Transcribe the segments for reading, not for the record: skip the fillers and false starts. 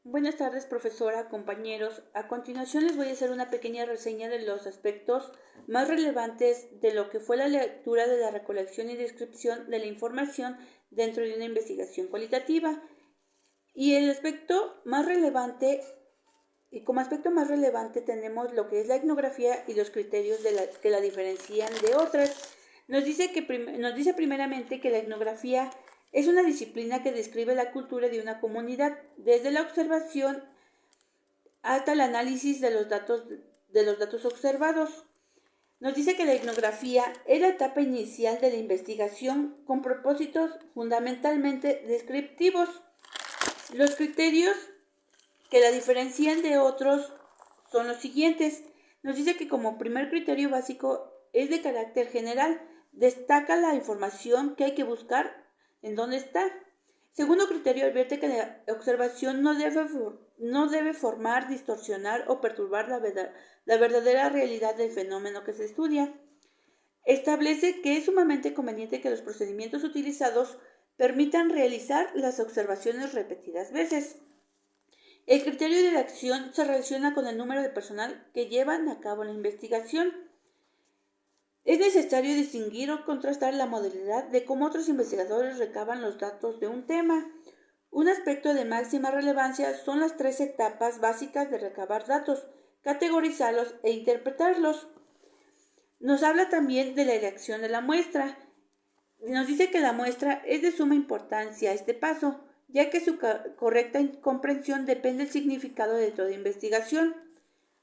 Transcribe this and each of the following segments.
Buenas tardes, profesora, compañeros. A continuación les voy a hacer una pequeña reseña de los aspectos más relevantes de lo que fue la lectura de la recolección y descripción de la información dentro de una investigación cualitativa. Y el aspecto más relevante, y como aspecto más relevante tenemos lo que es la etnografía y los criterios que la diferencian de otras. Nos dice primeramente que la etnografía es una disciplina que describe la cultura de una comunidad desde la observación hasta el análisis de los datos observados. Nos dice que la etnografía es la etapa inicial de la investigación con propósitos fundamentalmente descriptivos. Los criterios que la diferencian de otros son los siguientes. Nos dice que como primer criterio básico es de carácter general, destaca la información que hay que buscar en dónde está. Segundo criterio advierte que la observación no debe formar, distorsionar o perturbar la verdadera realidad del fenómeno que se estudia. Establece que es sumamente conveniente que los procedimientos utilizados permitan realizar las observaciones repetidas veces. El criterio de la acción se relaciona con el número de personal que llevan a cabo la investigación. Es necesario distinguir o contrastar la modalidad de cómo otros investigadores recaban los datos de un tema. Un aspecto de máxima relevancia son las tres etapas básicas de recabar datos, categorizarlos e interpretarlos. Nos habla también de la elección de la muestra. Nos dice que la muestra es de suma importancia a este paso, ya que su correcta comprensión depende del significado de toda investigación.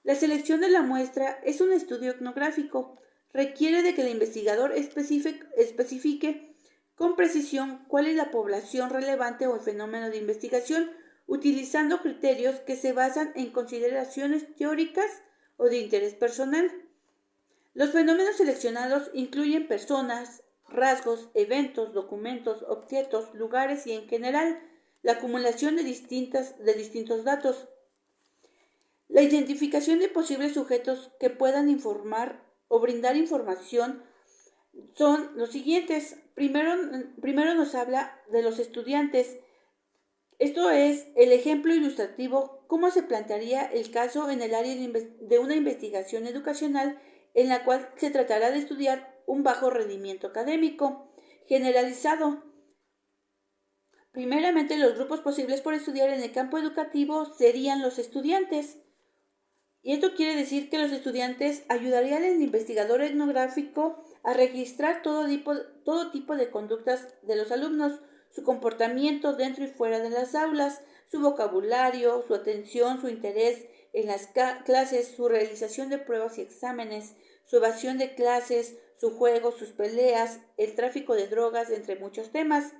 La selección de la muestra es un estudio etnográfico. Requiere de que el investigador especifique con precisión cuál es la población relevante o el fenómeno de investigación, utilizando criterios que se basan en consideraciones teóricas o de interés personal. Los fenómenos seleccionados incluyen personas, rasgos, eventos, documentos, objetos, lugares y en general la acumulación de distintos datos. La identificación de posibles sujetos que puedan informar o brindar información son los siguientes. Primero nos habla de los estudiantes. Esto es el ejemplo ilustrativo cómo se plantearía el caso en el área de una investigación educacional en la cual se tratará de estudiar un bajo rendimiento académico generalizado. Primeramente, los grupos posibles por estudiar en el campo educativo serían los estudiantes. Y esto quiere decir que los estudiantes ayudarían al investigador etnográfico a registrar todo tipo de conductas de los alumnos, su comportamiento dentro y fuera de las aulas, su vocabulario, su atención, su interés en las clases, su realización de pruebas y exámenes, su evasión de clases, su juego, sus peleas, el tráfico de drogas, entre muchos temas.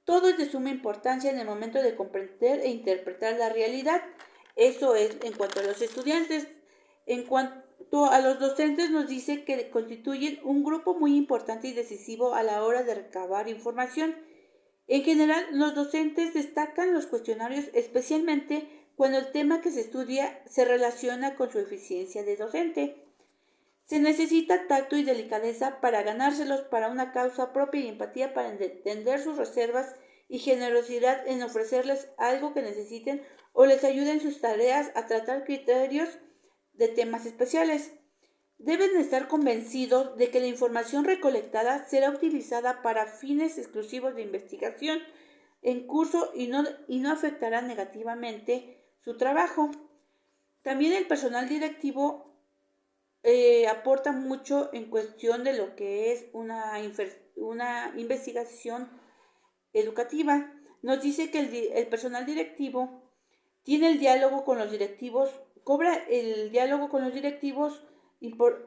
Todo es de suma importancia en el momento de comprender e interpretar la realidad. Eso es en cuanto a los estudiantes. En cuanto a los docentes, nos dice que constituyen un grupo muy importante y decisivo a la hora de recabar información. En general, los docentes destacan los cuestionarios, especialmente cuando el tema que se estudia se relaciona con su eficiencia de docente. Se necesita tacto y delicadeza para ganárselos para una causa propia y empatía para entender sus reservas y generosidad en ofrecerles algo que necesiten o les ayude en sus tareas a tratar criterios de temas especiales. Deben estar convencidos de que la información recolectada será utilizada para fines exclusivos de investigación en curso y no afectará negativamente su trabajo. También el personal directivo aporta mucho en cuestión de lo que es una investigación educativa. Nos dice que el personal directivo tiene el diálogo con los directivos, cobra el diálogo con los directivos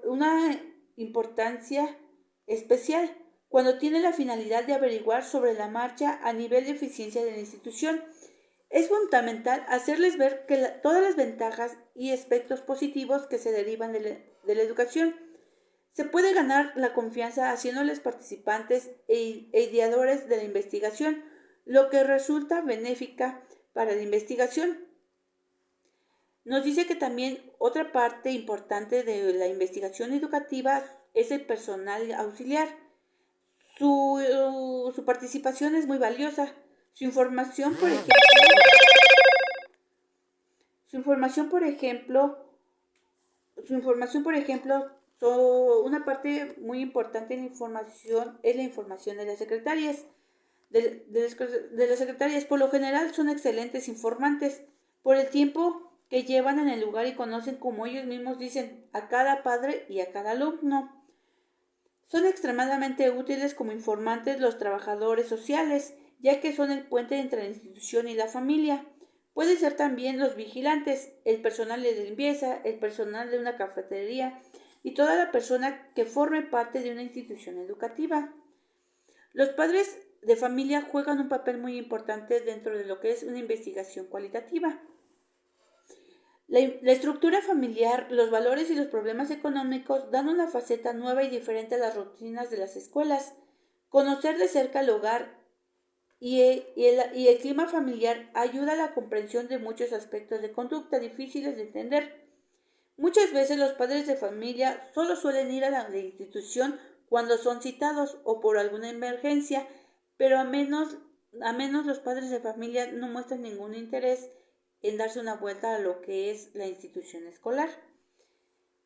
una importancia especial cuando tiene la finalidad de averiguar sobre la marcha a nivel de eficiencia de la institución. Es fundamental hacerles ver que todas las ventajas y aspectos positivos que se derivan de la educación. Se puede ganar la confianza haciéndoles participantes e ideadores de la investigación, lo que resulta benéfica para la investigación. Nos dice que también otra parte importante de la investigación educativa es el personal auxiliar. Su participación es muy valiosa. Su información, por ejemplo, información, por ejemplo, una parte muy importante en la información es la información de las secretarias. De las secretarias, por lo general, son excelentes informantes por el tiempo que llevan en el lugar y conocen, como ellos mismos dicen, a cada padre y a cada alumno. Son extremadamente útiles como informantes los trabajadores sociales, ya que son el puente entre la institución y la familia. Pueden ser también los vigilantes, el personal de limpieza, el personal de una cafetería y toda la persona que forme parte de una institución educativa. Los padres de familia juegan un papel muy importante dentro de lo que es una investigación cualitativa. La estructura familiar, los valores y los problemas económicos dan una faceta nueva y diferente a las rutinas de las escuelas. Conocer de cerca el hogar y el clima familiar ayuda a la comprensión de muchos aspectos de conducta difíciles de entender. Muchas veces los padres de familia solo suelen ir a la institución cuando son citados o por alguna emergencia, pero a menos los padres de familia no muestran ningún interés en darse una vuelta a lo que es la institución escolar.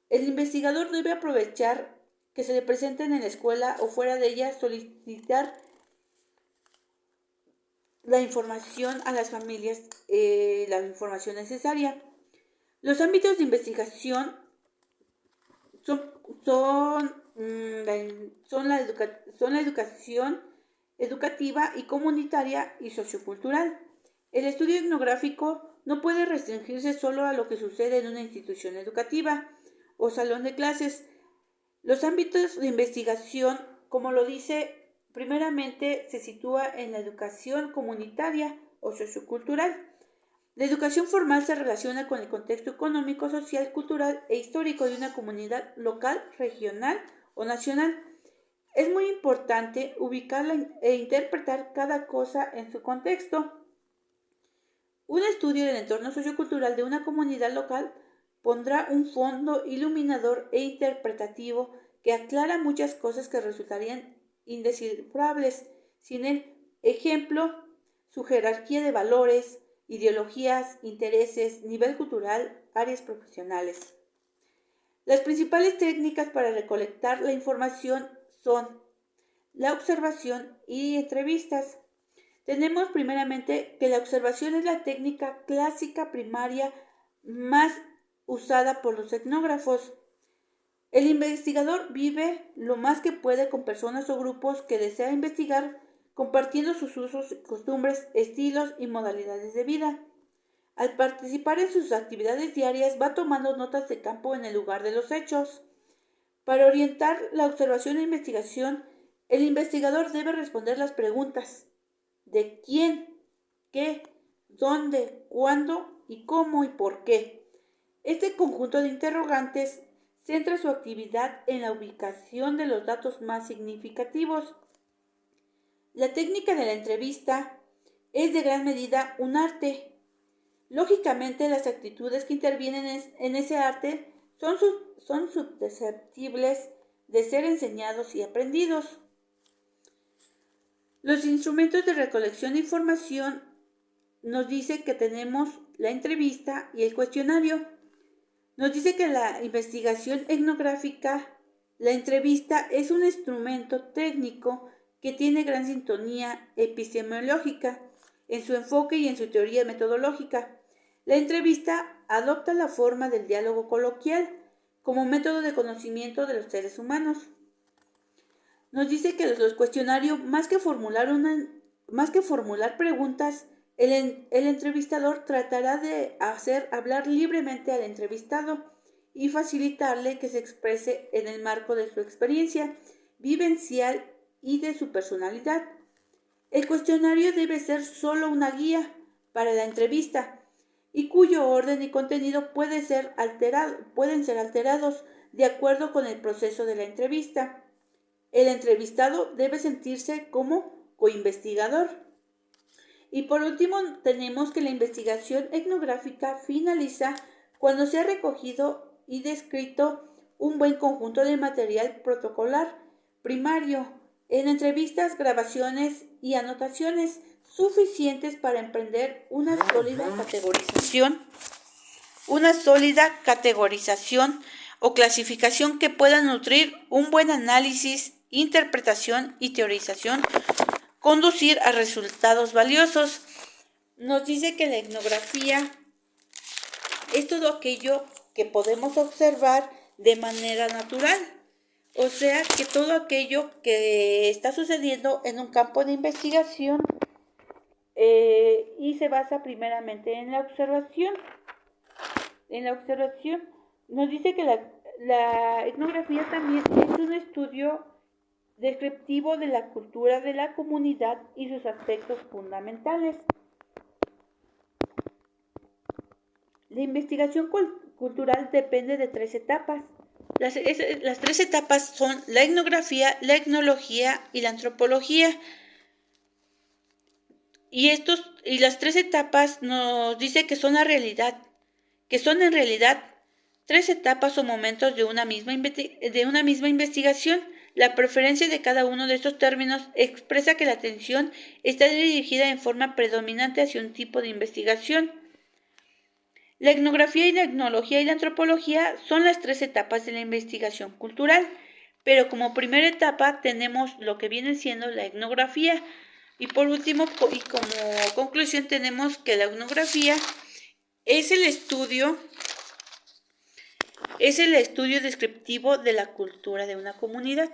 El investigador debe aprovechar que se le presenten en la escuela o fuera de ella, solicitar la información a las familias, la información necesaria. Los ámbitos de investigación son la educación educativa y comunitaria y sociocultural. El estudio etnográfico no puede restringirse solo a lo que sucede en una institución educativa o salón de clases. Los ámbitos de investigación, como lo dice, primeramente se sitúa en la educación comunitaria o sociocultural. La educación formal se relaciona con el contexto económico, social, cultural e histórico de una comunidad local, regional o nacional. Es muy importante ubicar e interpretar cada cosa en su contexto. Un estudio del entorno sociocultural de una comunidad local pondrá un fondo iluminador e interpretativo que aclara muchas cosas que resultarían indescifrables sin el ejemplo, su jerarquía de valores, ideologías, intereses, nivel cultural, áreas profesionales. Las principales técnicas para recolectar la información son la observación y entrevistas. Tenemos primeramente que la observación es la técnica clásica primaria más usada por los etnógrafos. El investigador vive lo más que puede con personas o grupos que desea investigar, compartiendo sus usos, costumbres, estilos y modalidades de vida. Al participar en sus actividades diarias va tomando notas de campo en el lugar de los hechos. Para orientar la observación e investigación, el investigador debe responder las preguntas: ¿de quién? ¿Qué? ¿Dónde? ¿Cuándo? ¿Y cómo? ¿Y por qué? Este conjunto de interrogantes centra su actividad en la ubicación de los datos más significativos. La técnica de la entrevista es de gran medida un arte. Lógicamente, las actitudes que intervienen en ese arte son susceptibles de ser enseñados y aprendidos. Los instrumentos de recolección de información nos dice que tenemos la entrevista y el cuestionario. Nos dice que la investigación etnográfica, la entrevista es un instrumento técnico que tiene gran sintonía epistemológica en su enfoque y en su teoría metodológica. La entrevista adopta la forma del diálogo coloquial como método de conocimiento de los seres humanos. Nos dice que los cuestionarios, más que formular preguntas, el entrevistador tratará de hacer hablar libremente al entrevistado y facilitarle que se exprese en el marco de su experiencia vivencial y de su personalidad. El cuestionario debe ser solo una guía para la entrevista y cuyo orden y contenido pueden ser alterados de acuerdo con el proceso de la entrevista. El entrevistado debe sentirse como coinvestigador. Y por último, tenemos que la investigación etnográfica finaliza cuando se ha recogido y descrito un buen conjunto de material protocolar primario, en entrevistas, grabaciones y anotaciones suficientes para emprender una sólida categorización una sólida categorización o clasificación que pueda nutrir un buen análisis, interpretación y teorización, conducir a resultados valiosos. Nos dice que la etnografía es todo aquello que podemos observar de manera natural, o sea que todo aquello que está sucediendo en un campo de investigación y se basa primeramente en la observación. Nos dice que la etnografía también es un estudio descriptivo de la cultura de la comunidad y sus aspectos fundamentales. La investigación cultural depende de 3 etapas. Las 3 etapas son la etnografía, la etnología y la antropología. Y las 3 etapas nos dice que son en realidad 3 etapas o momentos de una misma investigación. La preferencia de cada uno de estos términos expresa que la atención está dirigida en forma predominante hacia un tipo de investigación. La etnografía y la etnología y la antropología son las 3 etapas de la investigación cultural, pero como primera etapa tenemos lo que viene siendo la etnografía. Y por último, y como conclusión, tenemos que la etnografía es el estudio descriptivo de la cultura de una comunidad.